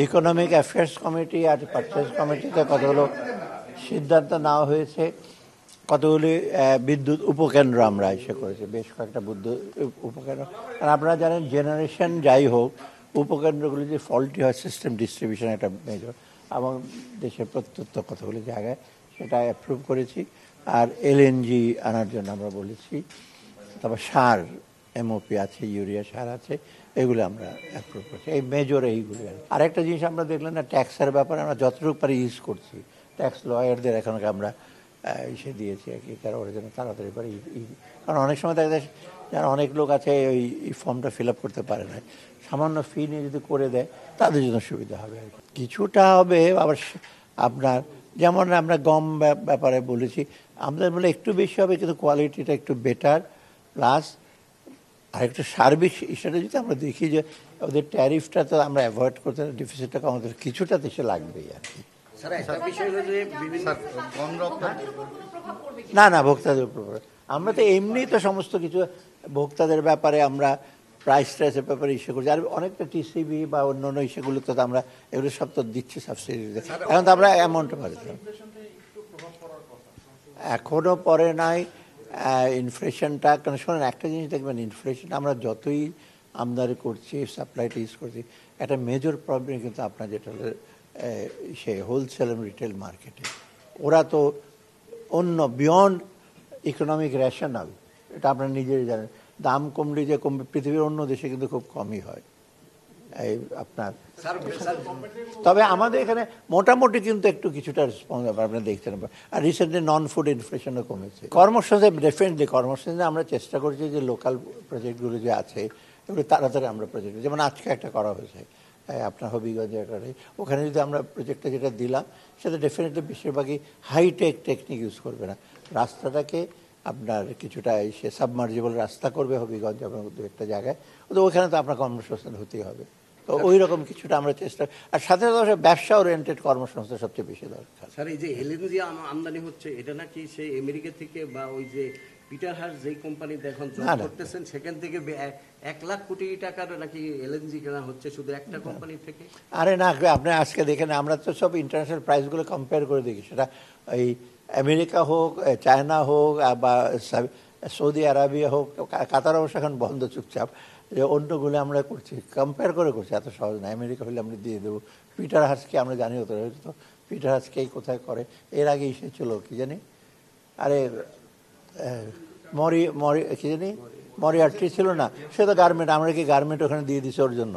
Economic affairs committee আর purchase কমিটিতে কতগুলো সিদ্ধান্ত নেওয়া হয়েছে। কতগুলি বিদ্যুৎ উপকেন্দ্র আমরা এসে করেছি, বেশ কয়েকটা বিদ্যুৎ উপকেন্দ্র। আর আপনারা জানেন জেনারেশন যাই হোক, উপকেন্দ্রগুলি যে ফল্টি হয়, সিস্টেম ডিস্ট্রিবিউশন একটা মেজর, এবং দেশের প্রত্যন্ত কতগুলি জায়গায় সেটা অ্যাপ্রুভ করেছি। আর এলএনজি আনার জন্য আমরা বলেছি। তারপর সার, এমওপি আছে, ইউরিয়া সার আছে, এগুলো আমরা অ্যাপ্রুভ করছি। এই মেজর এইগুলি। আরেকটা জিনিস আমরা দেখলাম না, ট্যাক্সের ব্যাপারে আমরা যতটুকু পারি ইউজ করছি। ট্যাক্স লয়ারদের এখনকে আমরা ইসে দিয়েছি আর কি, কারণ ওরা যেন তাড়াতাড়ি পারে। কারণ অনেক সময় দেখা যায় যারা অনেক লোক আছে ওই ফর্মটা ফিল আপ করতে পারে না, সামান্য ফি নিয়ে যদি করে দেয় তাদের জন্য সুবিধা হবে আর কি। কিছুটা হবে আবার আপনার, যেমন আমরা গম ব্যাপারে বলেছি, আমাদের বলে একটু বেশি হবে কিন্তু কোয়ালিটিটা একটু বেটার। প্লাস আরেকটু সার্বিক হিসাবে যদি আমরা দেখি যে ওদের ট্যারিফটা তো আমরা অ্যাভয়েড করতে, ডিফিসিটটা কমাতে কিছুটা দেশে লাগবেই আর কি। না না, ভোক্তাদের উপর আমরা তো এমনি তো সমস্ত কিছু ভোক্তাদের ব্যাপারে আমরা প্রাইস ট্রাইসের ব্যাপারে ইস্যু করছি। আর অনেকটা টিসিবি বা অন্য অন্য ইস্যুগুলোতে তো আমরা এগুলো সব তো দিচ্ছি সাবসিডিতে। এখন তো আমরা অ্যামাউন্টটা পাচ্ছি, এখনও পরে নাই ইনফ্লেশনটা। কারণ শোনেন, একটা জিনিস দেখবেন, ইনফ্লেশন আমরা যতই আমদানি করছি, সাপ্লাইটা ইউজ করছি, একটা মেজর প্রবলেম কিন্তু আপনার যেটা হলো সে হোলসেল এবং রিটেল মার্কেটে। ওরা তো অন্য বিয়ন্ড ইকোনমিক রেশনাল, এটা আপনারা নিজেই জানেন। দাম কমলে যে কমবে, পৃথিবীর অন্য দেশে কিন্তু খুব কমই হয় এই আপনার। তবে আমাদের এখানে মোটামুটি কিন্তু একটু কিছুটা রেসপন্স আপনারা দেখছেন। আর রিসেন্টলি নন ফুড ইনফ্লেশনও কমেছে। কর্মসংস্থান ডেফিনেটলি, কর্মসংস্থানে আমরা চেষ্টা করছি যে লোকাল প্রজেক্টগুলো যে আছে এগুলো তাড়াতাড়ি আমরা প্রজেক্ট, যেমন আজকে একটা করা হয়েছে আপনার হবিগঞ্জে একটা, ওখানে যদি আমরা প্রজেক্টটা যেটা দিলাম সেটা ডেফিনেটলি বেশিরভাগই হাইটেক টেকনিক ইউজ করবে না, রাস্তাটাকে আপনার কিছুটা সে সাবমার্জিবল রাস্তা করবে হবিগঞ্জ এবং দু একটা জায়গায়, তো ওখানে তো আপনার কর্মসংস্থান হতেই হবে। তো ওই রকম কিছুটা আমরা চেষ্টা, আর সাথে সাথে ব্যবসা ওরিয়েন্টেড কর্মসংস্থান সবচেয়ে বেশি দরকার। স্যার, এই যে এলএনজি আমদানি হচ্ছে, এটা নাকি সেই আমেরিকা থেকে বা ওই যে পিটার হাস যেই কোম্পানি এখন জব করতেছেন সেখান থেকে 1,00,000 কোটি টাকার নাকি এলএনজি কেনা হচ্ছে শুধু একটা কোম্পানি থেকে? আরে না, আপনি আজকে দেখেন, আমরা তো সব ইন্টারন্যাশনাল প্রাইসগুলো কম্পেয়ার করে দেখি, সেটা এই আমেরিকা হোক, চায়না হোক, বা সৌদি আরবিয়া হোক, কাতার অবশ্য এখন বন্ধ চুপচাপ, যে অন্যগুলো আমরা করছি, কম্পেয়ার করে করছি, এত সহজ না। আমেরিকা হলে আমরা দিয়ে দেবো, পিটার হাসকে আমরা জানি হতো, তো পিটার হাসকেই কোথায় করে। এর আগে এসে ছিল কি জানি, আরে কি জানি মরিয়ার্টি ছিল না, সে তো গার্মেন্ট, আমরা কি গার্মেন্ট ওখানে দিয়ে দিছি ওর জন্য।